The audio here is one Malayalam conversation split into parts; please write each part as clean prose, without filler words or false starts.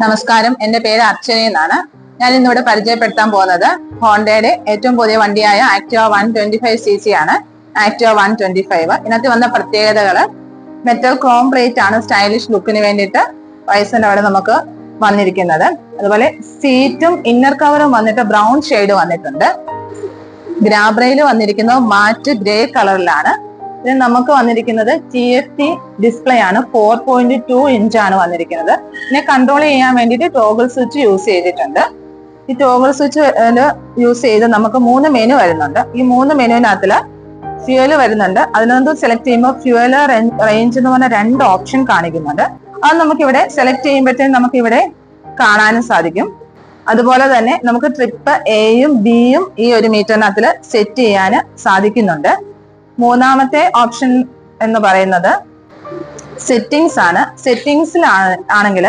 നമസ്കാരം, എന്റെ പേര് അർച്ചന എന്നാണ്. ഞാൻ ഇന്നിവിടെ പരിചയപ്പെടുത്താൻ പോകുന്നത് ഹോണ്ടയുടെ ഏറ്റവും പുതിയ വണ്ടിയായ ആക്ടിവ 125cc ആണ്. ആക്ടിവ 125. ഇതിനകത്ത് വന്ന പ്രത്യേകതകള് മെറ്റൽ ക്രോം പ്ലേറ്റ് ആണ് സ്റ്റൈലിഷ് ലുക്കിന് വേണ്ടിയിട്ട് വയസ്സിന്റെ അവിടെ നമുക്ക് വന്നിരിക്കുന്നത്. അതുപോലെ സീറ്റും ഇന്നർ കവറും വന്നിട്ട് ബ്രൗൺ ഷെയ്ഡ് വന്നിട്ടുണ്ട്. ഗ്രാബ് റെയിൽ വന്നിരിക്കുന്നത് മാറ്റ് ഗ്രേ കളറിലാണ്. ഇത് നമുക്ക് വന്നിരിക്കുന്നത് TFT ഡിസ്പ്ലേ ആണ്. 4.2 ഇഞ്ച് ആണ് വന്നിരിക്കുന്നത്. ഇതിനെ കൺട്രോൾ ചെയ്യാൻ വേണ്ടിയിട്ട് ടോഗിൾ സ്വിച്ച് യൂസ് ചെയ്തിട്ടുണ്ട്. ഈ ടോഗിൾ സ്വിച്ച് യൂസ് ചെയ്ത് നമുക്ക് 3 മെനു വരുന്നുണ്ട്. ഈ 3 മെനുവിനകത്തില് ഫ്യൂവല് വരുന്നുണ്ട്. അതിനകത്ത് സെലക്ട് ചെയ്യുമ്പോൾ ഫ്യൂവല് റേഞ്ച് എന്ന് പറഞ്ഞ 2 ഓപ്ഷൻ കാണിക്കുന്നുണ്ട്. അത് നമുക്കിവിടെ സെലക്ട് ചെയ്യുമ്പോഴത്തേക്കും നമുക്കിവിടെ കാണാനും സാധിക്കും. അതുപോലെ തന്നെ നമുക്ക് ട്രിപ്പ് Aയും Bയും ഈ ഒരു മീറ്ററിനകത്തില് സെറ്റ് ചെയ്യാൻ സാധിക്കുന്നുണ്ട്. മൂന്നാമത്തെ ഓപ്ഷൻ എന്ന് പറയുന്നത് സെറ്റിംഗ്സ് ആണ്. സെറ്റിംഗ്സിലാണെങ്കിൽ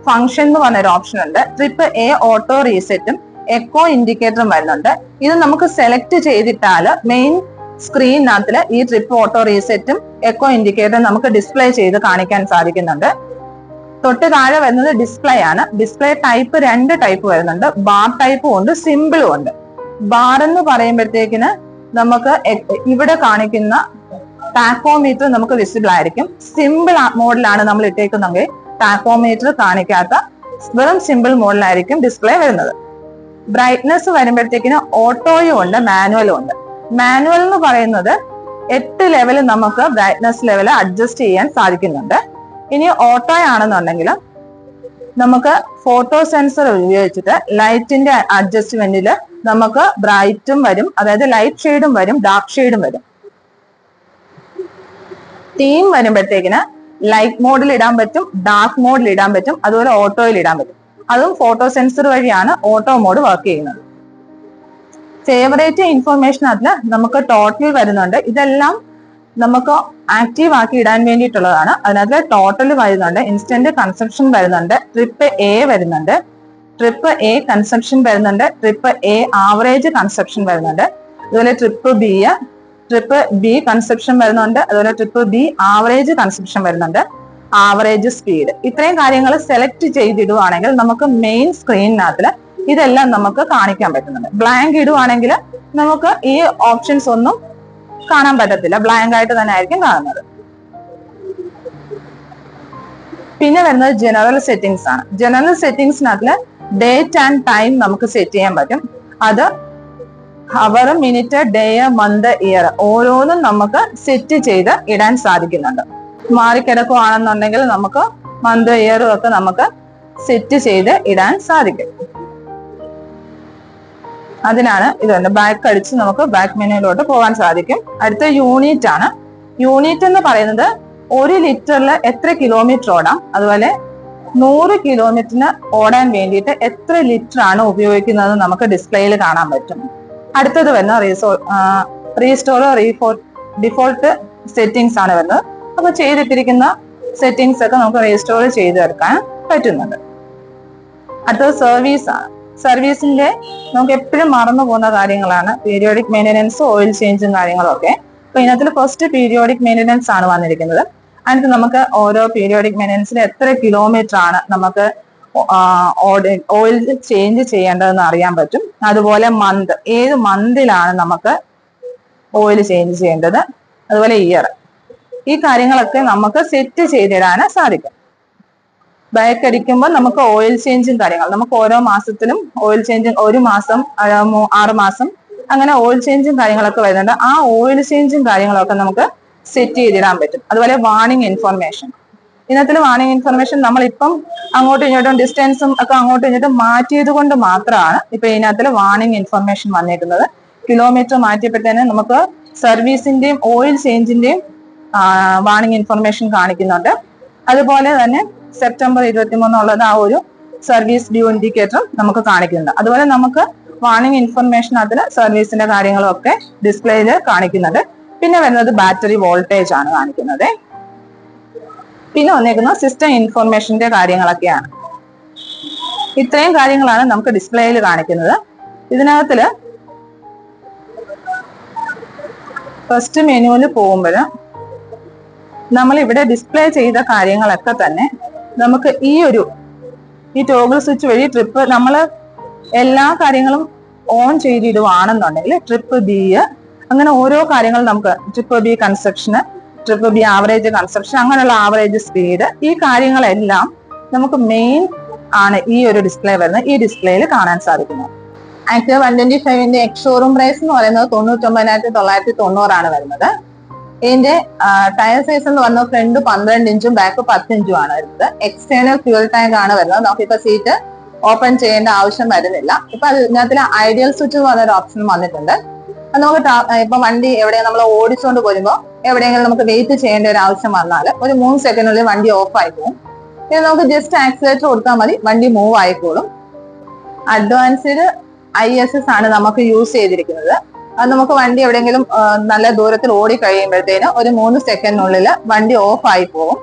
ഫംഗ്ഷൻ എന്ന് പറഞ്ഞൊരു ഓപ്ഷൻ ഉണ്ട്. ട്രിപ്പ് A ഓട്ടോ റീസെറ്റും എക്കോ ഇൻഡിക്കേറ്ററും വരുന്നുണ്ട്. ഇത് നമുക്ക് സെലക്ട് ചെയ്തിട്ടാല് മെയിൻ സ്ക്രീനിനകത്തില് ഈ ട്രിപ്പ് ഓട്ടോ റീസെറ്റും എക്കോ ഇൻഡിക്കേറ്ററും നമുക്ക് ഡിസ്പ്ലേ ചെയ്ത് കാണിക്കാൻ സാധിക്കുന്നുണ്ട്. തൊട്ട് താഴെ വരുന്നത് ഡിസ്പ്ലേ ആണ്. ഡിസ്പ്ലേ ടൈപ്പ് 2 ടൈപ്പ് വരുന്നുണ്ട്. ബാർ ടൈപ്പും ഉണ്ട്, സിമ്പിളും ഉണ്ട്. ബാർ എന്ന് പറയുമ്പോഴത്തേക്കിന് നമുക്ക് ഇവിടെ കാണിക്കുന്ന ടാക്കോമീറ്റർ നമുക്ക് വിസിബിൾ ആയിരിക്കും. സിമ്പിൾ മോഡിലാണ് നമ്മൾ ഇട്ടേക്കുന്നെങ്കിൽ ടാക്കോമീറ്റർ കാണിക്കാത്ത വെറും സിമ്പിൾ മോഡിലായിരിക്കും ഡിസ്പ്ലേ വരുന്നത്. ബ്രൈറ്റ്നെസ് വരുമ്പോഴത്തേക്കിന് ഓട്ടോയും ഉണ്ട്, മാനുവലും ഉണ്ട്. മാനുവൽ എന്ന് പറയുന്നത് 8 ലെവല് നമുക്ക് ബ്രൈറ്റ്നെസ് ലെവല് അഡ്ജസ്റ്റ് ചെയ്യാൻ സാധിക്കുന്നുണ്ട്. ഇനി ഓട്ടോ ആണെന്നുണ്ടെങ്കിൽ നമുക്ക് ഫോട്ടോ സെൻസർ ഉപയോഗിച്ചിട്ട് ലൈറ്റിന്റെ അഡ്ജസ്റ്റ്മെന്റില് നമുക്ക് ബ്രൈറ്റും വരും, അതായത് ലൈറ്റ് ഷെയ്ഡും വരും, ഡാർക്ക് ഷെയ്ഡും വരും. തീം വരുമ്പോഴത്തേക്കിന് ലൈറ്റ് മോഡിൽ ഇടാൻ പറ്റും, ഡാർക്ക് മോഡിൽ ഇടാൻ പറ്റും, അതുപോലെ ഓട്ടോയിൽ ഇടാൻ പറ്റും. അതും ഫോട്ടോ സെൻസർ വഴിയാണ് ഓട്ടോ മോഡ് വർക്ക് ചെയ്യുന്നത്. ഫേവറേറ്റ് ഇൻഫർമേഷൻ അതില് നമുക്ക് ടോട്ടൽ വരുന്നുണ്ട്. ഇതെല്ലാം നമുക്ക് ആക്റ്റീവ് ആക്കി ഇടാൻ വേണ്ടിയിട്ടുള്ളതാണ്. അതിനകത്ത് ടോട്ടൽ വരുന്നുണ്ട്, ഇൻസ്റ്റന്റ് കൺസംഷൻ വരുന്നുണ്ട്, ട്രിപ്പ് A വരുന്നുണ്ട്, ട്രിപ്പ് A കൺസംഷൻ വരുന്നുണ്ട്, ട്രിപ്പ് A ആവറേജ് കൺസംഷൻ വരുന്നുണ്ട്, അതുപോലെ ട്രിപ്പ് B കൺസംഷൻ വരുന്നുണ്ട്, അതുപോലെ ട്രിപ്പ് B ആവറേജ് കൺസംഷൻ വരുന്നുണ്ട്, ആവറേജ് സ്പീഡ്. ഇത്രയും കാര്യങ്ങൾ സെലക്ട് ചെയ്തിടുവാണെങ്കിൽ നമുക്ക് മെയിൻ സ്ക്രീനിനകത്തില് ഇതെല്ലാം നമുക്ക് കാണിക്കാൻ പറ്റുന്നുണ്ട്. ബ്ലാങ്ക് ഇടുവാണെങ്കിൽ നമുക്ക് ഈ ഓപ്ഷൻസ് ഒന്നും കാണാൻ പറ്റത്തില്ല, ബ്ലാങ്ക് ആയിട്ട് തന്നെ ആയിരിക്കും കാണുന്നത്. പിന്നെ വരുന്നത് ജനറൽ സെറ്റിംഗ്സ് ആണ്. ജനറൽ സെറ്റിംഗ്സിനകത്തില് ഡേറ്റ് ആൻഡ് ടൈം നമുക്ക് സെറ്റ് ചെയ്യാൻ പറ്റും. അത് hour, minute, day, month, year ഓരോന്നും നമുക്ക് സെറ്റ് ചെയ്ത് ഇടാൻ സാധിക്കുന്നുണ്ട്. മാറിക്കിടക്കുവാണെന്നുണ്ടെങ്കിൽ നമുക്ക് മന്ത്, ഇയറും ഒക്കെ നമുക്ക് സെറ്റ് ചെയ്ത് ഇടാൻ സാധിക്കും. അതിനാണ് ഇതുണ്ട്. ബാക്ക് അടിച്ച് നമുക്ക് ബാക്ക് മെനുവിലോട്ട് പോകാൻ സാധിക്കും. അടുത്ത യൂണിറ്റ് ആണ്. യൂണിറ്റ് എന്ന് പറയുന്നത് 1 ലിറ്ററിൽ എത്ര കിലോമീറ്റർ ഓടാം, അതുപോലെ 100 കിലോമീറ്ററിന് ഓടാൻ വേണ്ടിയിട്ട് എത്ര ലിറ്റർ ആണ് ഉപയോഗിക്കുന്നത് നമുക്ക് ഡിസ്പ്ലേയിൽ കാണാൻ പറ്റും. അടുത്തത് വരുന്ന റീസ്റ്റോർ ഡിഫോൾട്ട് സെറ്റിംഗ്സ് ആണ് വരുന്നത്. അപ്പൊ ചെയ്തിട്ടിരിക്കുന്ന സെറ്റിംഗ്സ് ഒക്കെ നമുക്ക് റീസ്റ്റോർ ചെയ്തെടുക്കാൻ പറ്റുന്നുണ്ട്. അടുത്തത് സർവീസ് ആണ്. സർവീസിന്റെ നമുക്ക് എപ്പോഴും മറന്നു പോകുന്ന കാര്യങ്ങളാണ് പീരിയോഡിക് മെയിൻ്റെനൻസ്, ഓയിൽ ചേഞ്ചും കാര്യങ്ങളും ഒക്കെ. അപ്പൊ ഇതിനകത്ത് ഫസ്റ്റ് പീരിയോഡിക് മെയിൻ്റെനൻസ് ആണ് വന്നിരിക്കുന്നത്. അതിനകത്ത് നമുക്ക് ഓരോ പീരിയോഡിക് മെയിൻ്റെനൻസിൽ എത്ര കിലോമീറ്റർ ആണ് നമുക്ക് ഓയിൽ ചേഞ്ച് ചെയ്യേണ്ടതെന്ന് അറിയാൻ പറ്റും. അതുപോലെ മന്ത്, ഏത് മന്തിലാണ് നമുക്ക് ഓയിൽ ചേഞ്ച് ചെയ്യേണ്ടത്, അതുപോലെ ഇയർ, ഈ കാര്യങ്ങളൊക്കെ നമുക്ക് സെറ്റ് ചെയ്തിടാൻ സാധിക്കും. ബാക്ക് അടിക്കുമ്പോൾ നമുക്ക് ഓയിൽ ചേഞ്ചും കാര്യങ്ങൾ നമുക്ക് ഓരോ മാസത്തിലും ഓയിൽ ചേഞ്ചും, 1 മാസം, 6 മാസം അങ്ങനെ ഓയിൽ ചേഞ്ചും കാര്യങ്ങളൊക്കെ വരുന്നുണ്ട്. ആ ഓയിൽ ചേഞ്ചും കാര്യങ്ങളൊക്കെ നമുക്ക് സെറ്റ് ചെയ്തിടാൻ പറ്റും. അതുപോലെ വാണിംഗ് ഇൻഫർമേഷൻ, ഇതിനകത്ത് വാണിംഗ് ഇൻഫർമേഷൻ നമ്മളിപ്പം അങ്ങോട്ടും ഇങ്ങോട്ടും ഡിസ്റ്റൻസും ഒക്കെ അങ്ങോട്ടും ഇങ്ങോട്ടും മാറ്റിയത് കൊണ്ട് മാത്രമാണ് ഇപ്പൊ ഇതിനകത്ത് വാണിംഗ് ഇൻഫർമേഷൻ വന്നിരിക്കുന്നത്. കിലോമീറ്റർ മാറ്റിയപ്പോഴത്തേന് നമുക്ക് സർവീസിന്റെയും ഓയിൽ ചേഞ്ചിന്റെയും വാണിംഗ് ഇൻഫർമേഷൻ കാണിക്കുന്നുണ്ട്. അതുപോലെ തന്നെ സെപ്റ്റംബർ 23 ഉള്ളത് ആ ഒരു സർവീസ് ഡ്യൂ ഇൻഡിക്കേറ്ററും നമുക്ക് കാണിക്കുന്നുണ്ട്. അതുപോലെ നമുക്ക് വാണിംഗ് ഇൻഫർമേഷൻ അതിൽ സർവീസിന്റെ കാര്യങ്ങളും ഒക്കെ ഡിസ്പ്ലേയിൽ കാണിക്കുന്നുണ്ട്. പിന്നെ വരുന്നത് ബാറ്ററി വോൾട്ടേജ് ആണ് കാണിക്കുന്നത്. പിന്നെ വന്നേക്കുന്ന സിസ്റ്റം ഇൻഫർമേഷന്റെ കാര്യങ്ങളൊക്കെയാണ്. ഇത്രയും കാര്യങ്ങളാണ് നമുക്ക് ഡിസ്പ്ലേയിൽ കാണിക്കുന്നത്. ഇതിനകത്തില് ഫസ്റ്റ് മെനുവിൽ പോകുമ്പോൾ നമ്മൾ ഇവിടെ ഡിസ്പ്ലേ ചെയ്ത കാര്യങ്ങളൊക്കെ തന്നെ നമുക്ക് ഈ ഒരു ഈ ടോഗിൾ സ്വിച്ച് വഴി ട്രിപ്പ് നമ്മൾ എല്ലാ കാര്യങ്ങളും ഓൺ ചെയ്തിടുവാണെന്നുണ്ടെങ്കിൽ ട്രിപ്പ് ബി അങ്ങനെ ഓരോ കാര്യങ്ങളും നമുക്ക് trip B construction, trip B average construction, അങ്ങനെയുള്ള ആവറേജ് സ്പീഡ്, ഈ കാര്യങ്ങളെല്ലാം നമുക്ക് മെയിൻ ആണ് ഈ ഒരു ഡിസ്പ്ലേ വരുന്നത്, ഈ ഡിസ്പ്ലേയിൽ കാണാൻ സാധിക്കുന്നത്. ആക്ടിവ 125ന്റെ എക്സ് ഷോറൂം പ്രൈസ് എന്ന് പറയുന്നത് 99,990 വരുന്നത്. ഇതിന്റെ ടയർ സൈസ് എന്ന് പറഞ്ഞാൽ ഫ്രണ്ട് 12 ഇഞ്ചും ബാക്ക് 10 ഇഞ്ചും ആണ് വരുന്നത്. എക്സ്റ്റേണൽ ഫ്യൂൽ ടാങ്ക് ആണ് വരുന്നത്. നമുക്കിപ്പോ സീറ്റ് ഓപ്പൺ ചെയ്യേണ്ട ആവശ്യം വരുന്നില്ല. ഇപ്പൊ ഇതിനകത്തിൽ ഐഡിയൽ സ്വിച്ച് എന്ന് പറഞ്ഞൊരു ഓപ്ഷൻ വന്നിട്ടുണ്ട്. അത് നമുക്ക് ഇപ്പൊ വണ്ടി എവിടെയും നമ്മൾ ഓടിച്ചുകൊണ്ട് പോരുമ്പോൾ എവിടെയെങ്കിലും നമുക്ക് വെയിറ്റ് ചെയ്യേണ്ട ഒരു ആവശ്യം വന്നാൽ ഒരു 3 സെക്കൻഡിനുള്ളിൽ വണ്ടി ഓഫ് ആയി പോകും. ഇത് നമുക്ക് ജസ്റ്റ് ആക്സിലേറ്റർ കൊടുത്താൽ മതി, വണ്ടി മൂവ് ആയിക്കോളും. അഡ്വാൻസ്ഡ് ISS ആണ് നമുക്ക് യൂസ് ചെയ്തിരിക്കുന്നത്. അത് നമുക്ക് വണ്ടി എവിടെയെങ്കിലും നല്ല ദൂരത്തിൽ ഓടി കഴിയുമ്പോഴത്തേന് ഒരു 3 സെക്കൻഡിനുള്ളിൽ വണ്ടി ഓഫ് ആയി പോകും.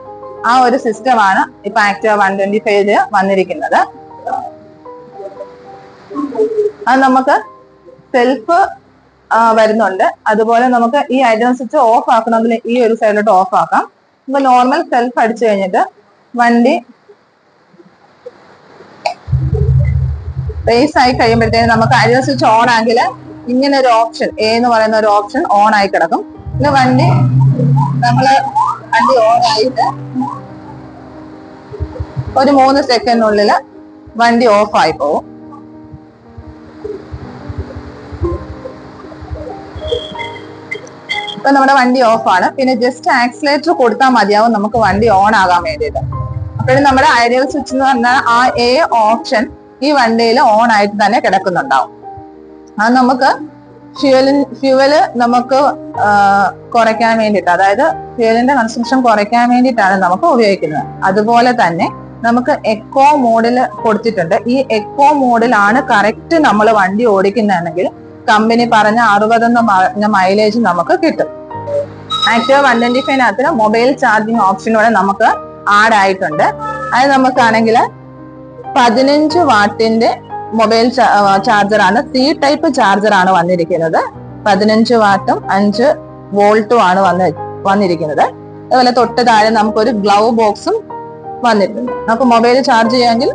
ആ ഒരു സിസ്റ്റമാണ് ഇപ്പൊ ആക്ടിവ 125 വന്നിരിക്കുന്നത്. അത് നമുക്ക് സെൽഫ് വരുന്നുണ്ട്. അതുപോലെ നമുക്ക് ഈ ഐഡിയൽ സ്വിച്ച് ഓഫ് ആക്കണമെങ്കിൽ ഈ ഒരു സൈഡിലോട്ട് ഓഫ് ആക്കാം. ഇപ്പൊ നോർമൽ സെൽഫ് അടിച്ചു കഴിഞ്ഞിട്ട് വണ്ടി റേസ് ആയി കഴിയുമ്പോഴത്തേക്കും നമുക്ക് ഐഡിയൽ സ്വിച്ച് ഓൺ ആണെങ്കിൽ ഇങ്ങനെ ഒരു ഓപ്ഷൻ എ എന്ന് പറയുന്ന ഒരു ഓപ്ഷൻ ഓൺ ആയി കിടക്കും. പിന്നെ വണ്ടി ഓൺ ആയിട്ട് ഒരു 3 സെക്കൻഡിനുള്ളിൽ വണ്ടി ഓഫ് ആയി പോകും. ഇപ്പൊ നമ്മുടെ വണ്ടി ഓഫ് ആണ്. പിന്നെ ജസ്റ്റ് ആക്സിലേറ്റർ കൊടുത്താൽ മതിയാവും നമുക്ക് വണ്ടി ഓൺ ആകാൻ വേണ്ടിയിട്ട്. അപ്പോഴും നമ്മുടെ ഐഡിയൽ സ്വിച്ച് എന്ന് പറഞ്ഞാൽ ആ എ ഓപ്ഷൻ ഈ വണ്ടിയിൽ ഓൺ ആയിട്ട് തന്നെ കിടക്കുന്നുണ്ടാവും. അത് നമുക്ക് ഫ്യൂവല് നമുക്ക് കുറയ്ക്കാൻ വേണ്ടിയിട്ട്, അതായത് ഫ്യൂവലിന്റെ കൺസംഷൻ കുറയ്ക്കാൻ വേണ്ടിയിട്ടാണ് നമുക്ക് ഉപയോഗിക്കുന്നത്. അതുപോലെ തന്നെ നമുക്ക് എക്കോ മോഡിൽ കൊടുത്തിട്ടുണ്ട്. ഈ എക്കോ മോഡിലാണ് കറക്റ്റ് നമ്മൾ വണ്ടി ഓടിക്കുന്നതെങ്കിൽ കമ്പനി പറഞ്ഞ 60 മൈലേജ് നമുക്ക് കിട്ടും. ആക്ടിവ 125 മൊബൈൽ ചാർജിങ് ഓപ്ഷനോടെ നമുക്ക് ആഡ് ആയിട്ടുണ്ട്. അത് നമുക്കാണെങ്കിൽ 15 വാട്ടിന്റെ മൊബൈൽ ചാർജറാണ്, സി ടൈപ്പ് ചാർജറാണ് വന്നിരിക്കുന്നത്. 15 വാട്ടും 5 വോൾട്ടും ആണ് വന്നിരിക്കുന്നത്. അതുപോലെ തൊട്ട് താഴെ നമുക്കൊരു ഗ്ലൗ ബോക്സും വന്നിട്ടുണ്ട്. നമുക്ക് മൊബൈൽ ചാർജ് ചെയ്യാമെങ്കിൽ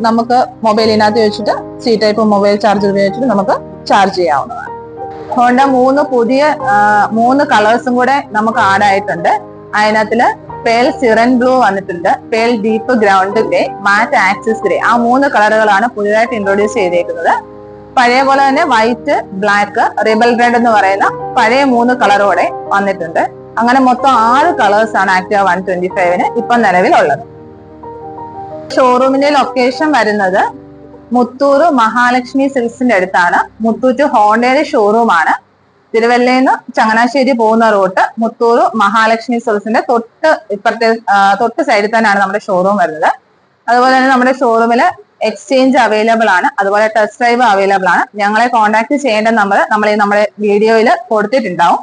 നമുക്ക് മൊബൈലിനകത്ത് വെച്ചിട്ട് സി ടൈപ്പ് മൊബൈൽ ചാർജർ ഉപയോഗിച്ചിട്ട് നമുക്ക് ചാർജ് ചെയ്യാവുന്നതാണ്. ഹോണ്ട 3 കളേഴ്സും കൂടെ നമുക്ക് ആഡ് ആയിട്ടുണ്ട്. അതിനകത്തില് പേൾ സിറൻ ബ്ലൂ വന്നിട്ടുണ്ട്, പേൾ ഡീപ്പ് ഗ്രൗണ്ട് ഗ്രേ, മാറ്റ് ആക്സിസ് ഗ്രേ. ആ 3 കളറുകളാണ് പുതിയതായിട്ട് ഇൻട്രൊഡ്യൂസ് ചെയ്തേക്കുന്നത്. പഴയ പോലെ തന്നെ വൈറ്റ്, ബ്ലാക്ക്, റിബൽ റെഡ് എന്ന് പറയുന്ന പഴയ 3 കളറോടെ വന്നിട്ടുണ്ട്. അങ്ങനെ മൊത്തം 6 കളേഴ്സ് ആണ് ആക്ടിവ 125 ഇപ്പൊ നിലവിലുള്ളത്. ഷോറൂമിന്റെ ലൊക്കേഷൻ വരുന്നത് മുത്തൂർ മഹാലക്ഷ്മി സിൽക്സിന്റെ അടുത്താണ്. മുത്തൂറ്റ് ഹോണ്ടയുടെ ഷോറൂമാണ്. തിരുവല്ലയിൽ നിന്ന് ചങ്ങനാശ്ശേരി പോകുന്ന റൂട്ട് മുത്തൂർ മഹാലക്ഷ്മി സിൽക്സിന്റെ തൊട്ട് സൈഡിൽ തന്നെയാണ് നമ്മുടെ ഷോറൂം വരുന്നത്. അതുപോലെ തന്നെ നമ്മുടെ ഷോറൂമിൽ എക്സ്ചേഞ്ച് അവൈലബിൾ ആണ്. അതുപോലെ ടെസ്റ്റ് ഡ്രൈവ് അവൈലബിൾ ആണ്. ഞങ്ങളെ കോൺടാക്ട് ചെയ്യേണ്ട നമ്പർ നമ്മുടെ വീഡിയോയിൽ കൊടുത്തിട്ടുണ്ടാവും.